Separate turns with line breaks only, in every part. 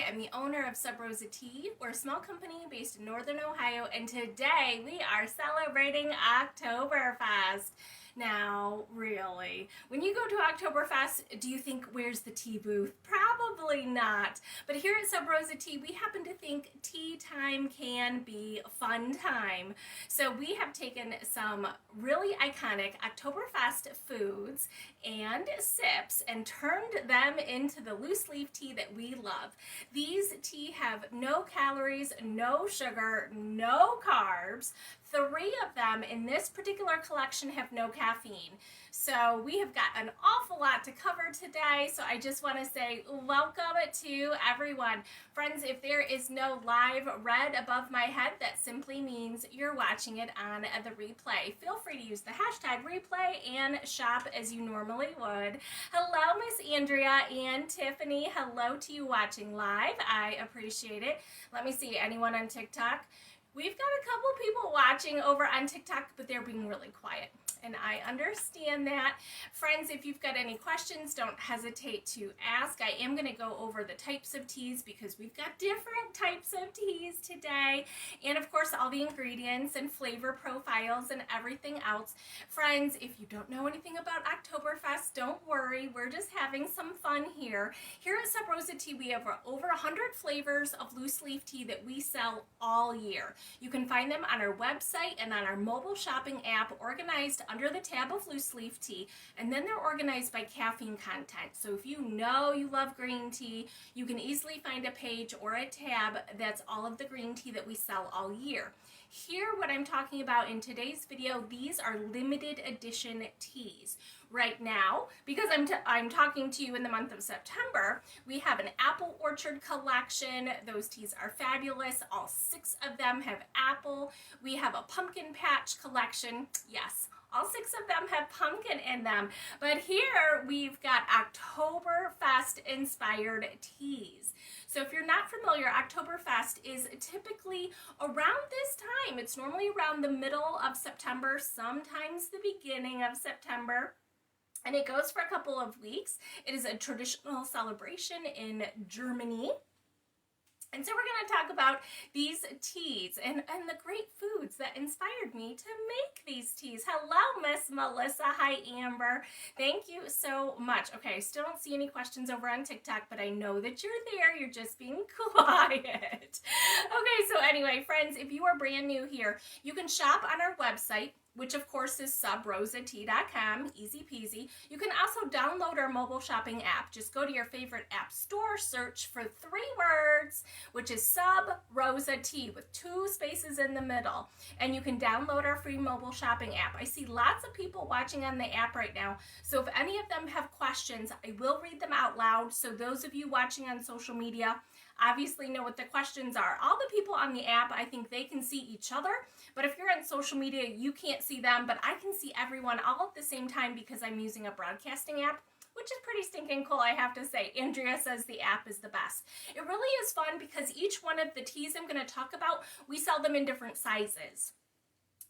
am the owner of Sub Rosa Tea. We're a small company based in Northern Ohio, and today we are celebrating Oktoberfest. Now, really, when you go to Oktoberfest, do you think, where's the tea booth? Probably not. But here at Sub Rosa Tea, we happen to think tea time can be a fun time. So we have taken some really iconic Oktoberfest foods and sips and turned them into the loose leaf tea that we love. These tea have no calories, no sugar, no carbs. 3 of them in this particular collection have no caffeine. So we have got an awful lot to cover today. So I just want to say welcome to everyone. Friends, if there is no live red above my head, that simply means you're watching it on the replay. Feel free to use the hashtag replay and shop as you normally would. Hello, Miss Andrea and Tiffany. Hello to you watching live. I appreciate it. Let me see, anyone on TikTok? We've got a couple people watching over on TikTok, but they're being really quiet, and I understand that. Friends, if you've got any questions, don't hesitate to ask. I am going to go over the types of teas because we've got different types of teas today, and of course all the ingredients and flavor profiles and everything else. Friends, if you don't know anything about Oktoberfest, don't worry. We're just having some fun here. Here at Sub Rosa Tea, we have over 100 flavors of loose leaf tea that we sell all year. You can find them on our website and on our mobile shopping app, organized under the tab of loose leaf tea, and then they're organized by caffeine content. So if you know you love green tea, you can easily find a page or a tab that's all of the green tea that we sell all year. Here, what I'm talking about in today's video, these are limited edition teas. Right now, because I'm talking to you in the month of September, we have an apple orchard collection. Those teas are fabulous. All 6 of them have apple. We have a pumpkin patch collection. Yes, all 6 of them have pumpkin in them. But here we've got Oktoberfest inspired teas. So if you're not familiar, Oktoberfest is typically around this time. It's normally around the middle of September, sometimes the beginning of September. And it goes for a couple of weeks. It is a traditional celebration in Germany. And so we're going to talk about these teas and the great foods that inspired me to make these teas. Hello, Miss Melissa. Hi, Amber. Thank you so much. Okay, I still don't see any questions over on TikTok, but I know that you're there. You're just being quiet. Okay, so anyway, friends, if you are brand new here, you can shop on our website, which of course is subrosatea.com, easy peasy. You can also download our mobile shopping app. Just go to your favorite app store, search for 3 words, which is Sub Rosa Tea with 2 spaces in the middle. And you can download our free mobile shopping app. I see lots of people watching on the app right now. So if any of them have questions, I will read them out loud. So those of you watching on social media obviously know what the questions are. All the people on the app, I think they can see each other. But if you're on social media, you can't see them, but I can see everyone all at the same time because I'm using a broadcasting app, which is pretty stinking cool, I have to say. Andrea says the app is the best. It really is fun because each one of the teas I'm going to talk about, we sell them in different sizes.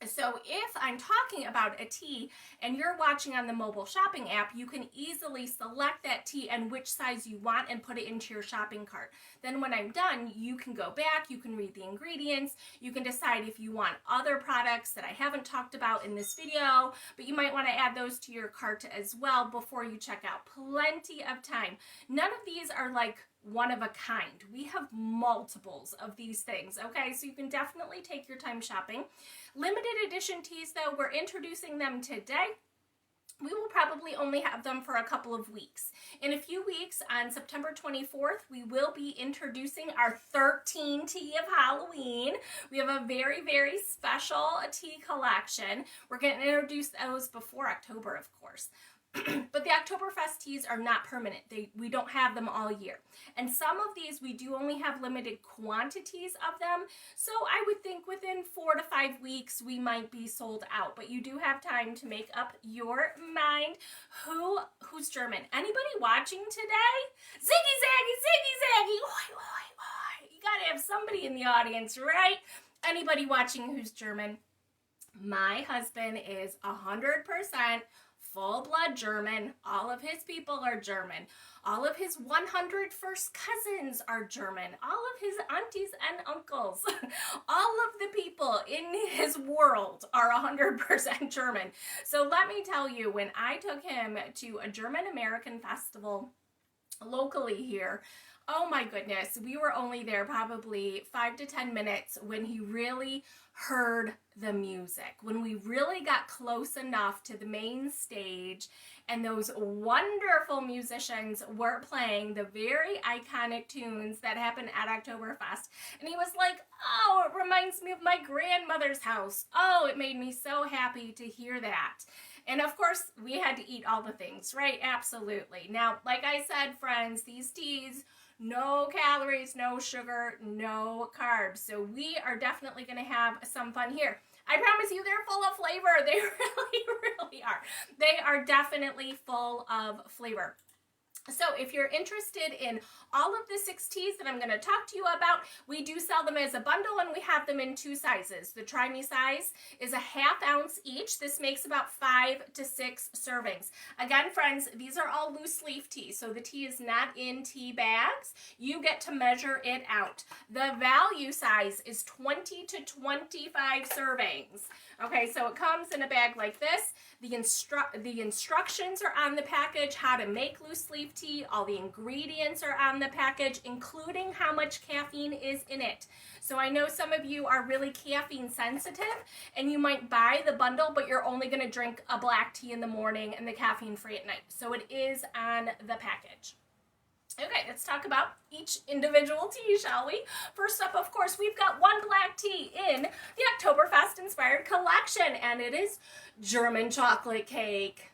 So if I'm talking about a tea and you're watching on the mobile shopping app, you can easily select that tea and which size you want and put it into your shopping cart. Then when I'm done, you can go back, you can read the ingredients, you can decide if you want other products that I haven't talked about in this video, but you might want to add those to your cart as well before you check out. Plenty of time. None of these are like one of a kind. We have multiples of these things, okay? So you can definitely take your time shopping. Limited edition teas, though, we're introducing them today. We will probably only have them for a couple of weeks. In a few weeks, on September 24th, we will be introducing our 13 tea of Halloween. We have a very, very special tea collection. We're going to introduce those before October, of course. But the Oktoberfest teas are not permanent. We don't have them all year. And some of these, we do only have limited quantities of them. So I would think within 4 to 5 weeks, we might be sold out. But you do have time to make up your mind. Who's German? Anybody watching today? Ziggy zaggy, ziggy zaggy. Oi, oi, oi. You gotta have somebody in the audience, right? Anybody watching who's German? My husband is 100% full-blood German. All of his people are German. All of his 100 first cousins are German. All of his aunties and uncles, all of the people in his world are 100% German. So let me tell you, when I took him to a German-American festival locally here, oh my goodness, we were only there probably 5 to 10 minutes when he really heard the music, when we really got close enough to the main stage and those wonderful musicians were playing the very iconic tunes that happen at Oktoberfest. And he was like, oh, it reminds me of my grandmother's house. Oh, it made me so happy to hear that. And of course, we had to eat all the things, right? Absolutely. Now, like I said, friends, these teas, no calories, no sugar, no carbs. So we are definitely going to have some fun here. I promise you, they're full of flavor. They really, really are. They are definitely full of flavor. So if you're interested in all of the 6 teas that I'm going to talk to you about, we do sell them as a bundle and we have them in 2 sizes. The Try Me size is a 1/2 ounce each. This makes about 5 to 6 servings. Again, friends, these are all loose leaf tea, so the tea is not in tea bags. You get to measure it out. The value size is 20 to 25 servings. Okay, so it comes in a bag like this. The instructions are on the package, how to make loose leaf tea. All the ingredients are on the package, including how much caffeine is in it. So I know some of you are really caffeine sensitive and you might buy the bundle, but you're only going to drink a black tea in the morning and the caffeine free at night. So it is on the package. Okay, let's talk about each individual tea, shall we? First up, of course, we've got one black tea in the Oktoberfest inspired collection, and it is German chocolate cake.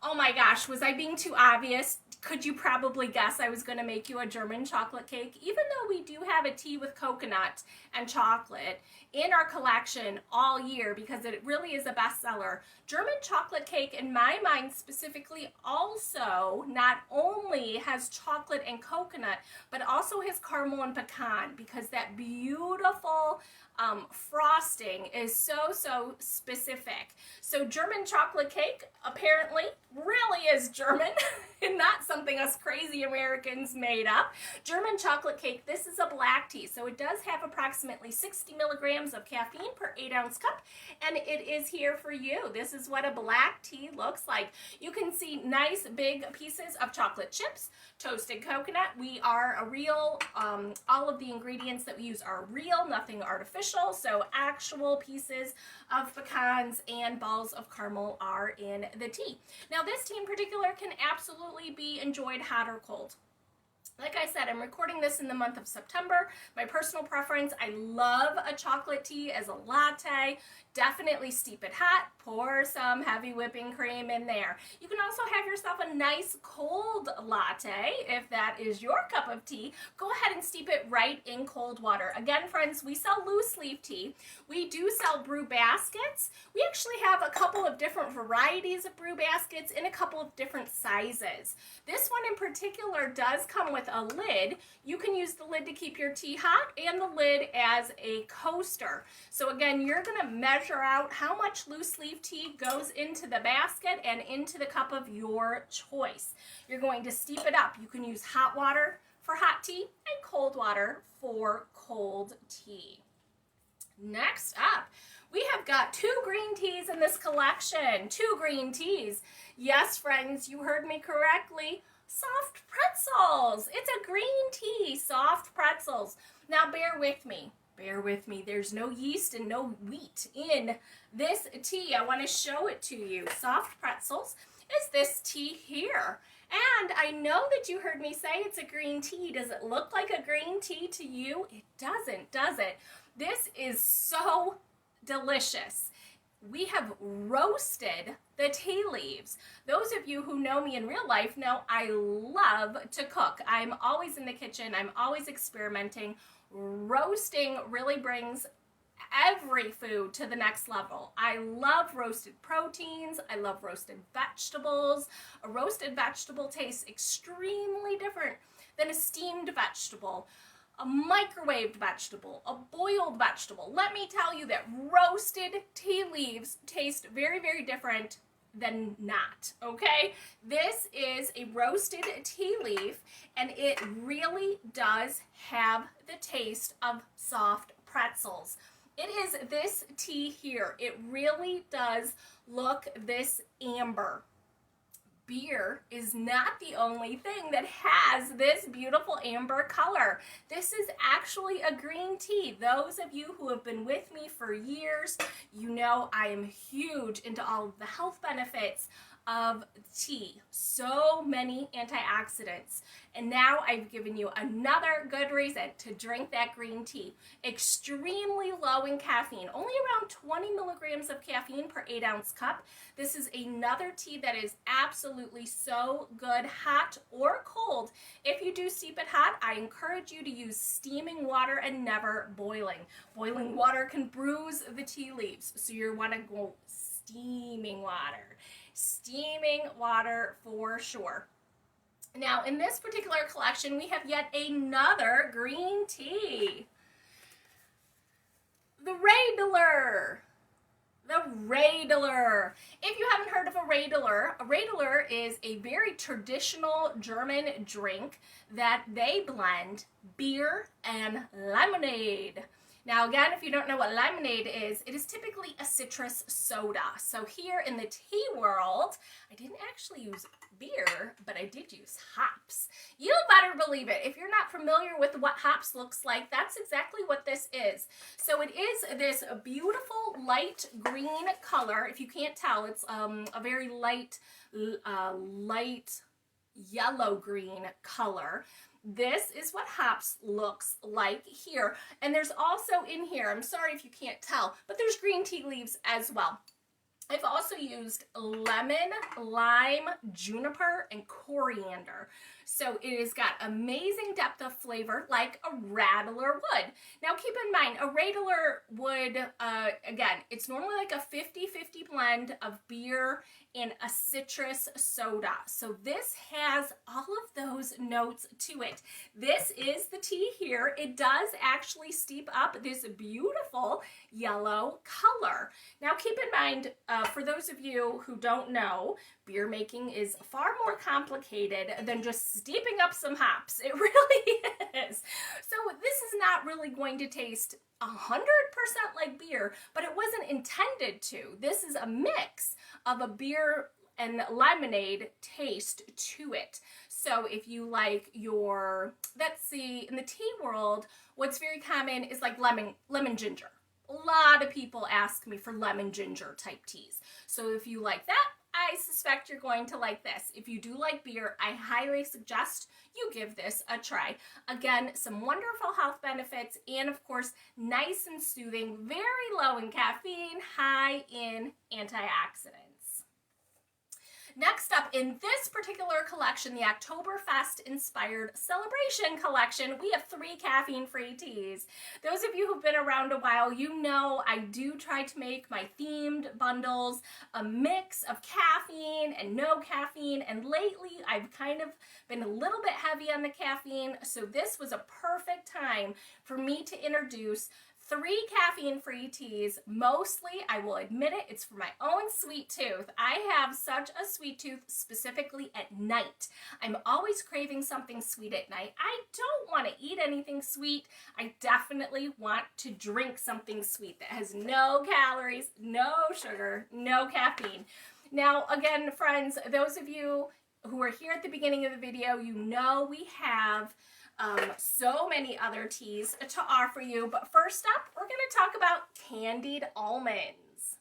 Oh my gosh, was I being too obvious? Could you probably guess I was going to make you a German chocolate cake? Even though we do have a tea with coconut and chocolate in our collection all year because it really is a bestseller, German chocolate cake, in my mind specifically, also not only has chocolate and coconut, but also has caramel and pecan, because that beautiful frosting is so specific. So German chocolate cake apparently really is German and not something us crazy Americans made up. German chocolate cake, this is a black tea, so it does have approximately 60 milligrams of caffeine per 8-ounce cup, and it is here for you. This is what a black tea looks like. You can see nice big pieces of chocolate chips, toasted coconut. We are a real, all of the ingredients that we use are real, nothing artificial. So actual pieces of pecans and balls of caramel are in the tea. Now this tea in particular can absolutely be enjoyed hot or cold. Like I said, I'm recording this in the month of September. My personal preference, I love a chocolate tea as a latte. Definitely steep it hot, pour some heavy whipping cream in there. You can also have yourself a nice cold latte if that is your cup of tea. Go ahead and steep it right in cold water. Again, friends, we sell loose leaf tea. We do sell brew baskets. We actually have a couple of different varieties of brew baskets in a couple of different sizes. This one in particular does come with a lid. You can use the lid to keep your tea hot and the lid as a coaster. So again, you're going to measure out how much loose leaf tea goes into the basket and into the cup of your choice. You're going to steep it up. You can use hot water for hot tea and cold water for cold tea. Next up, we have got 2 green teas in this collection. 2 green teas. Yes, friends, you heard me correctly. Soft pretzels. It's a green tea, soft pretzels. Now bear with me. Bear with me. There's no yeast and no wheat in this tea. I want to show it to you. Soft pretzels is this tea here. And I know that you heard me say it's a green tea. Does it look like a green tea to you? It doesn't, does it? This is so delicious. We have roasted the tea leaves. Those of you who know me in real life know I love to cook. I'm always in the kitchen. I'm always experimenting. Roasting really brings every food to the next level. I love roasted proteins. I love roasted vegetables. A roasted vegetable tastes extremely different than a steamed vegetable, a microwaved vegetable, a boiled vegetable. Let me tell you that roasted tea leaves taste very, very different than not, okay? This is a roasted tea leaf, and it really does have the taste of soft pretzels. It is this tea here. It really does look this amber. Beer is not the only thing that has this beautiful amber color. This is actually a green tea. Those of you who have been with me for years, you know I am huge into all of the health benefits of tea. So many antioxidants. And now I've given you another good reason to drink that green tea. Extremely low in caffeine, only around 20 milligrams of caffeine per 8-ounce cup. This is another tea that is absolutely so good, hot or cold. If you do steep it hot, I encourage you to use steaming water and never boiling. Boiling water can bruise the tea leaves, so you want to go steaming water. Steaming water for sure. Now, in this particular collection, we have yet another green tea. The Radler. The Radler. If you haven't heard of a Radler is a very traditional German drink that they blend beer and lemonade. Now again, if you don't know what lemonade is, it is typically a citrus soda. So here in the tea world, I didn't actually use beer, but I did use hops. You better believe it. If you're not familiar with what hops looks like, that's exactly what this is. So it is this beautiful light green color. If you can't tell, it's a very light yellow green color. This is what hops looks like here. And there's also in here, I'm sorry if you can't tell, but there's green tea leaves as well. I've also used lemon, lime, juniper, and coriander. So it has got amazing depth of flavor like a Radler would. Now keep in mind, a Radler would, again, it's normally like a 50-50 blend of beer and a citrus soda. So this has all of those notes to it. This is the tea here. It does actually steep up this beautiful yellow color. Now keep in mind, for those of you who don't know, beer making is far more complicated than just steeping up some hops. It really is. So this is not really going to taste 100% like beer, but it wasn't intended to. This is a mix of a beer and lemonade taste to it. So if you like your, let's see, in the tea world, what's very common is like lemon ginger. A lot of people ask me for lemon ginger type teas. So if you like that, I suspect you're going to like this. If you do like beer, I highly suggest you give this a try. Again, some wonderful health benefits and of course, nice and soothing, very low in caffeine, high in antioxidants. Next up, in this particular collection, the Oktoberfest Inspired Celebration Collection, we have 3 caffeine-free teas. Those of you who've been around a while, you know I do try to make my themed bundles a mix of caffeine and no caffeine, and lately I've kind of been a little bit heavy on the caffeine, so this was a perfect time for me to introduce 3 caffeine-free teas. Mostly, I will admit it, it's for my own sweet tooth. I have such a sweet tooth, specifically at night. I'm always craving something sweet at night. I don't want to eat anything sweet. I definitely want to drink something sweet that has no calories, no sugar, no caffeine. Now, again, friends, those of you who are here at the beginning of the video, you know we have so many other teas to offer you, but first up, we're going to talk about candied almonds.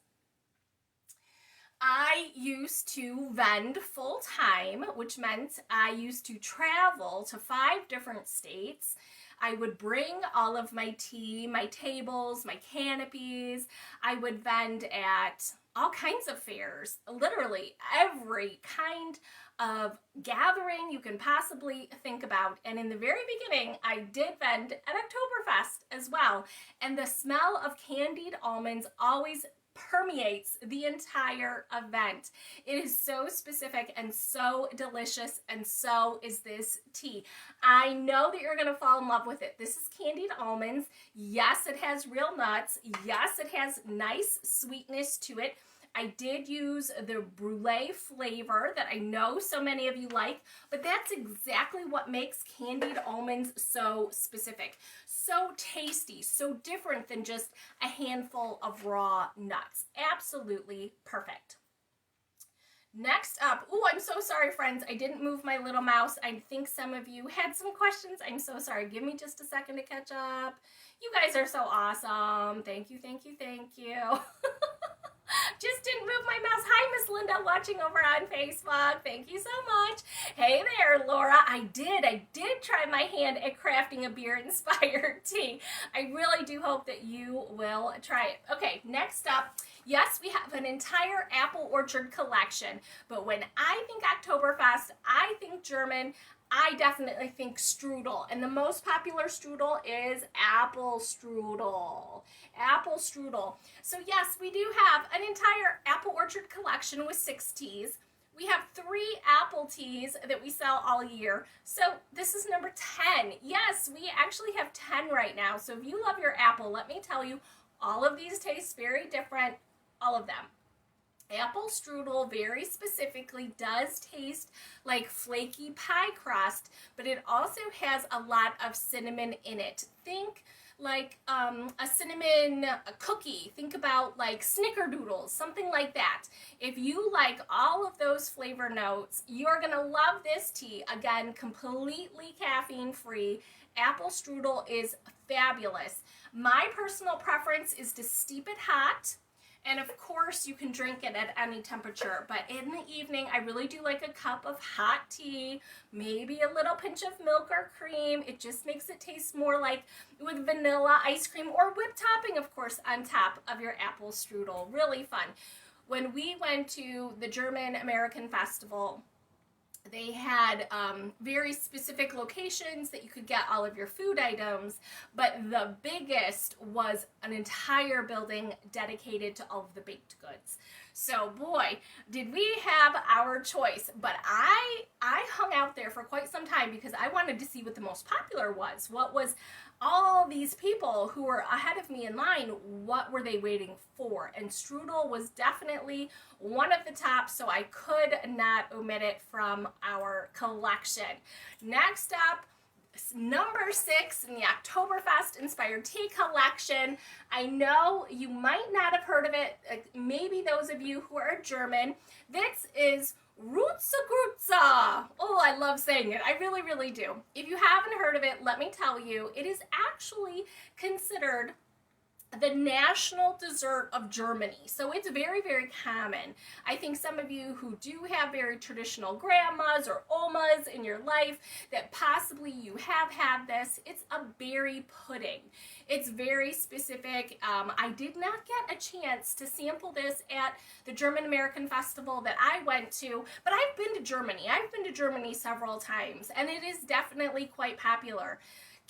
I used to vend full-time, which meant I used to travel to 5 different states. I would bring all of my tea, my tables, my canopies. I would vend at all kinds of fairs, literally every kind of gathering you can possibly think about. And in the very beginning, I did vend at Oktoberfest as well. And the smell of candied almonds always permeates the entire event. It is so specific and so delicious, and so is this tea. I know that you're going to fall in love with it. This is candied almonds. Yes, it has real nuts. Yes, it has nice sweetness to it. I did use the brulee flavor that I know so many of you like, but that's exactly what makes candied almonds so specific. So tasty, so different than just a handful of raw nuts. Absolutely perfect. Next up, oh, I'm so sorry, friends. I didn't move my little mouse. I think some of you had some questions. I'm so sorry. Give me just a second to catch up. You guys are so awesome. Thank you, thank you, thank you. Just didn't move my mouse. Hi, Miss Linda, watching over on Facebook. Thank you so much. Hey there, Laura. I did try my hand at crafting a beer-inspired tea. I really do hope that you will try it. Okay, next up, yes, we have an entire apple orchard collection, but when I think Oktoberfest, I think German. I definitely think strudel, and the most popular strudel is apple strudel. Apple strudel. So yes, we do have an entire apple orchard collection with 6 teas. We have 3 apple teas that we sell all year. So this is number 10. Yes, we actually have 10 right now. So if you love your apple, let me tell you, all of these taste very different, all of them. Apple strudel very specifically does taste like flaky pie crust, but it also has a lot of cinnamon in it. Think like a cinnamon cookie. Think about like snickerdoodles, something like that. If you like all of those flavor notes, you're gonna love this tea. Again, completely caffeine free. Apple strudel is fabulous. My personal preference is to steep it hot. And of course, you can drink it at any temperature, but in the evening, I really do like a cup of hot tea, maybe a little pinch of milk or cream. It just makes it taste more like with vanilla ice cream or whipped topping, of course, on top of your apple strudel. Really fun. When we went to the German American Festival, they had very specific locations that you could get all of your food items, but the biggest was an entire building dedicated to all of the baked goods. So boy, did we have our choice. But I hung out there for quite some time because I wanted to see what the most popular was. What was all these people who were ahead of me in line, what were they waiting for? And strudel was definitely one of the top, so I could not omit it from our collection. Next up, number 6 in the Oktoberfest Inspired Tea Collection. I know you might not have heard of it, maybe those of you who are German. This is Rutzegrutze. Oh, I love saying it. I really, really do. If you haven't heard of it, let me tell you, it is actually considered the national dessert of Germany. So it's very, very common. I think some of you who do have very traditional grandmas or omas in your life that possibly you have had this. It's a berry pudding. It's very specific. I did not get a chance to sample this at the German American Festival that I went to, but I've been to Germany. I've been to Germany several times, and it is definitely quite popular.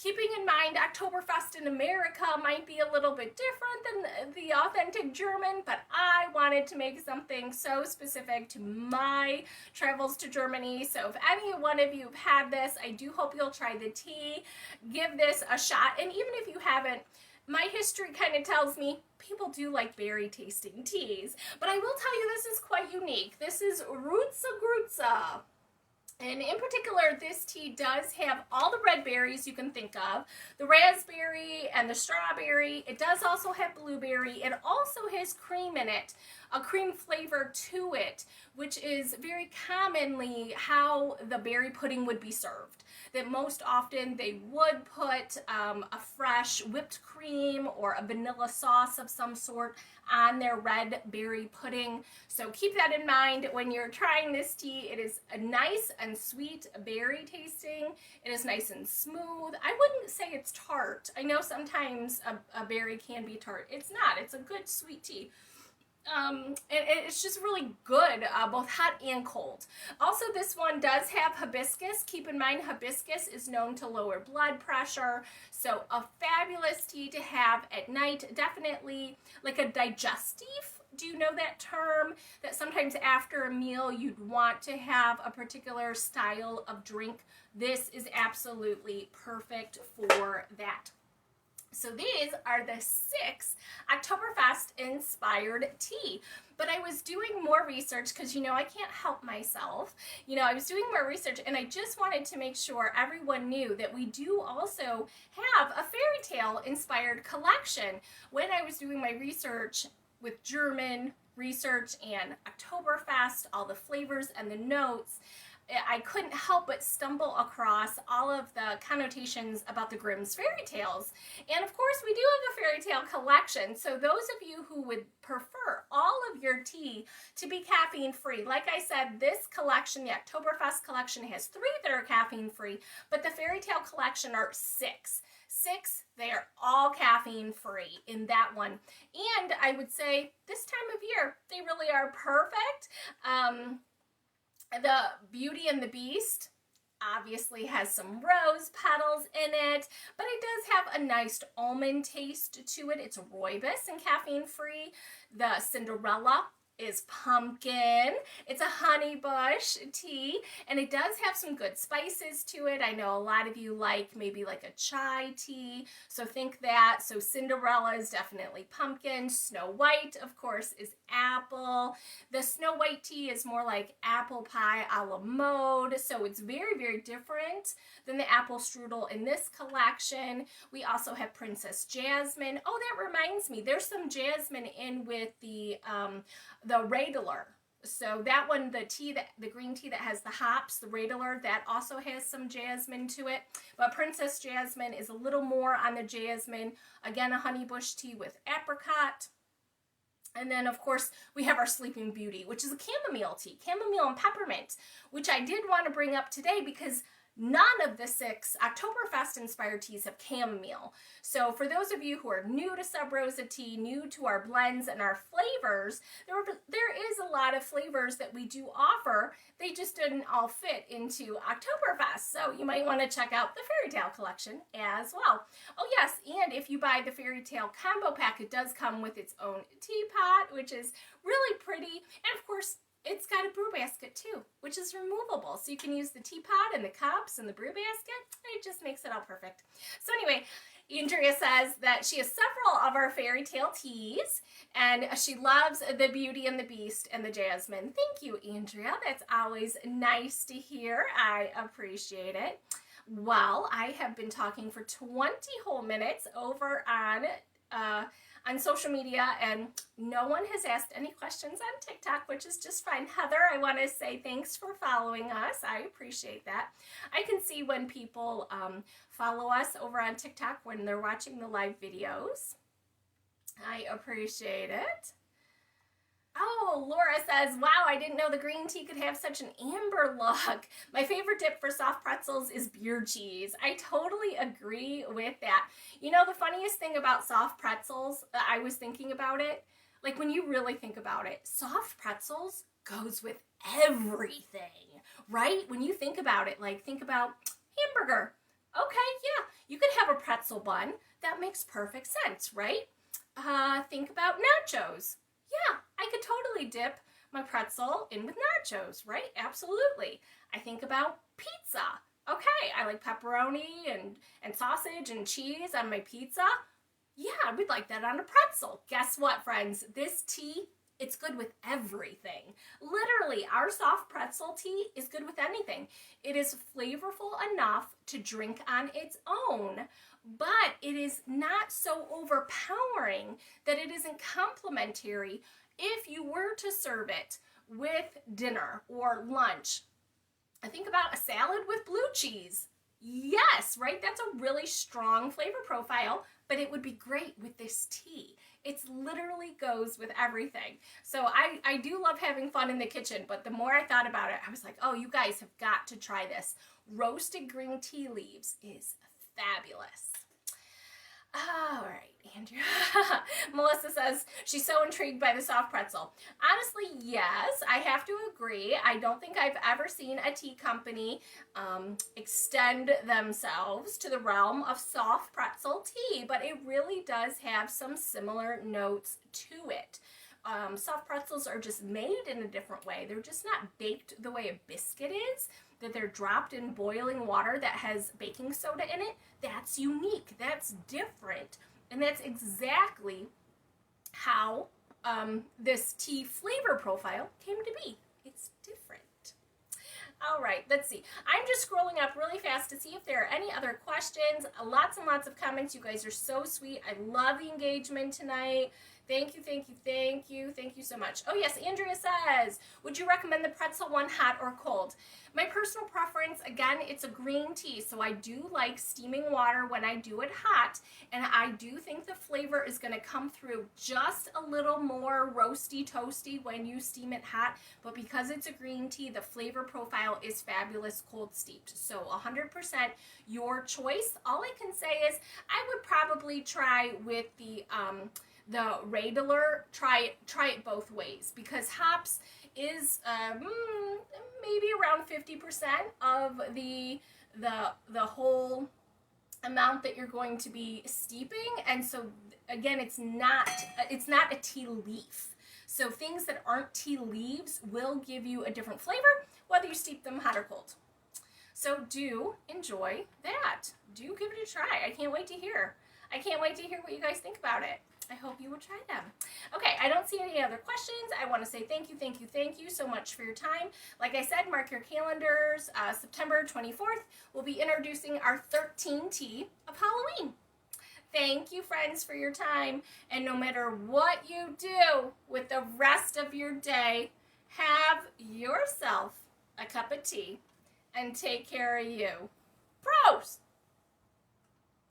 Keeping in mind, Oktoberfest in America might be a little bit different than the authentic German, but I wanted to make something so specific to my travels to Germany. So if any one of you have had this, I do hope you'll try the tea. Give this a shot. And even if you haven't, my history kind of tells me people do like berry tasting teas. But I will tell you this is quite unique. This is Rutzegrutze. And in particular, this tea does have all the red berries you can think of, the raspberry and the strawberry. It does also have blueberry. It also has cream in it, a cream flavor to it, which is very commonly how the berry pudding would be served. That most often they would put a fresh whipped cream or a vanilla sauce of some sort on their red berry pudding. So keep that in mind when you're trying this tea. It is a nice and sweet berry tasting. It is nice and smooth. I wouldn't say it's tart. I know sometimes a berry can be tart. It's not. It's a good sweet tea. It's just really good, both hot and cold. Also, this one does have hibiscus. Keep in mind, hibiscus is known to lower blood pressure, so a fabulous tea to have at night. Definitely like a digestive. Do you know that term? That sometimes after a meal you'd want to have a particular style of drink. This is absolutely perfect for that. So these are the 6 Oktoberfest inspired tea. But I was doing more research because, I can't help myself. I was doing more research and I just wanted to make sure everyone knew that we do also have a fairy tale inspired collection. When I was doing my research with German research and Oktoberfest, all the flavors and the notes, I couldn't help but stumble across all of the connotations about the Grimm's fairy tales. And of course, we do have a fairy tale collection. So those of you who would prefer all of your tea to be caffeine free, like I said, this collection, the Oktoberfest collection, has 3 that are caffeine free, but the fairy tale collection are 6. 6, they are all caffeine free in that one. And I would say this time of year, they really are perfect. The Beauty and the Beast obviously has some rose petals in it, but it does have a nice almond taste to it. It's rooibos and caffeine free. The Cinderella is pumpkin. It's a honey bush tea, and it does have some good spices to it. I know a lot of you like maybe like a chai tea, so think that. So Cinderella is definitely pumpkin. Snow White, of course, is apple. The Snow White tea is more like apple pie a la mode, so it's very, very different than the apple strudel in this collection. We also have Princess Jasmine. Oh, that reminds me, there's some jasmine in with the Radler. So that one, the green tea that has the hops, the Radler, that also has some jasmine to it. But Princess Jasmine is a little more on the jasmine. Again, a honey bush tea with apricot. And then, of course, we have our Sleeping Beauty, which is a chamomile tea, chamomile and peppermint, which I did want to bring up today because none of the 6 Oktoberfest-inspired teas have chamomile. So for those of you who are new to Sub Rosa tea, new to our blends and our flavors, there is a lot of flavors that we do offer. They just didn't all fit into Oktoberfest. So you might want to check out the Fairy Tale collection as well. Oh yes, and if you buy the Fairy Tale combo pack, it does come with its own teapot, which is really pretty. And of course, it's got a brew basket too, which is removable. So you can use the teapot and the cups and the brew basket. It just makes it all perfect. So anyway, Andrea says that she has several of our fairy tale teas and she loves the Beauty and the Beast and the Jasmine. Thank you, Andrea. That's always nice to hear. I appreciate it. Well, I have been talking for 20 whole minutes over on social media, and no one has asked any questions on TikTok, which is just fine. Heather, I want to say thanks for following us. I appreciate that. I can see when people follow us over on TikTok when they're watching the live videos. I appreciate it. Oh, Laura says, wow, I didn't know the green tea could have such an amber look. My favorite dip for soft pretzels is beer cheese. I totally agree with that. You know, the funniest thing about soft pretzels, I was thinking about it, like when you really think about it, soft pretzels goes with everything, right? When you think about it, like think about hamburger. Okay, yeah, you could have a pretzel bun. That makes perfect sense, right? Think about nachos. Yeah, I could totally dip my pretzel in with nachos, right? Absolutely. I think about pizza. Okay, I like pepperoni and sausage and cheese on my pizza. Yeah, we'd like that on a pretzel. Guess what, friends? This tea, it's good with everything. Literally, our soft pretzel tea is good with anything. It is flavorful enough to drink on its own, but it is not so overpowering that it isn't complimentary if you were to serve it with dinner or lunch. I think about a salad with blue cheese. Yes, right? That's a really strong flavor profile, but it would be great with this tea. It literally goes with everything. So I do love having fun in the kitchen, but the more I thought about it, I was like, oh, you guys have got to try this. Roasted green tea leaves is fabulous. All right, Andrea. Melissa says she's so intrigued by the soft pretzel. Honestly, yes, I have to agree. I don't think I've ever seen a tea company extend themselves to the realm of soft pretzel tea, but it really does have some similar notes to it. Soft pretzels are just made in a different way. They're just not baked the way a biscuit is. that they're dropped in boiling water that has baking soda in it, that's unique, that's different. And that's exactly how this tea flavor profile came to be. It's different. All right, let's see. I'm just scrolling up really fast to see if there are any other questions. Lots and lots of comments. You guys are so sweet. I love the engagement tonight. Thank you, thank you, thank you. Thank you so much. Oh yes, Andrea says, would you recommend the pretzel one hot or cold? My personal preference, again, it's a green tea, so I do like steaming water when I do it hot, and I do think the flavor is going to come through just a little more roasty, toasty when you steam it hot, but because it's a green tea, the flavor profile is fabulous cold steeped. So 100% your choice. All I can say is I would probably try with the Radler, try it both ways, because hops is maybe around 50% of the whole amount that you're going to be steeping, and so again, it's not a tea leaf. So things that aren't tea leaves will give you a different flavor whether you steep them hot or cold. So do enjoy that. Do give it a try. I can't wait to hear. I can't wait to hear what you guys think about it. I hope you will try them. Okay, I don't see any other questions. I want to say thank you so much for your time. Like I said, mark your calendars. September 24th, we'll be introducing our 13th tea of Halloween. Thank you, friends, for your time. And no matter what you do with the rest of your day, have yourself a cup of tea and take care of you. Prost!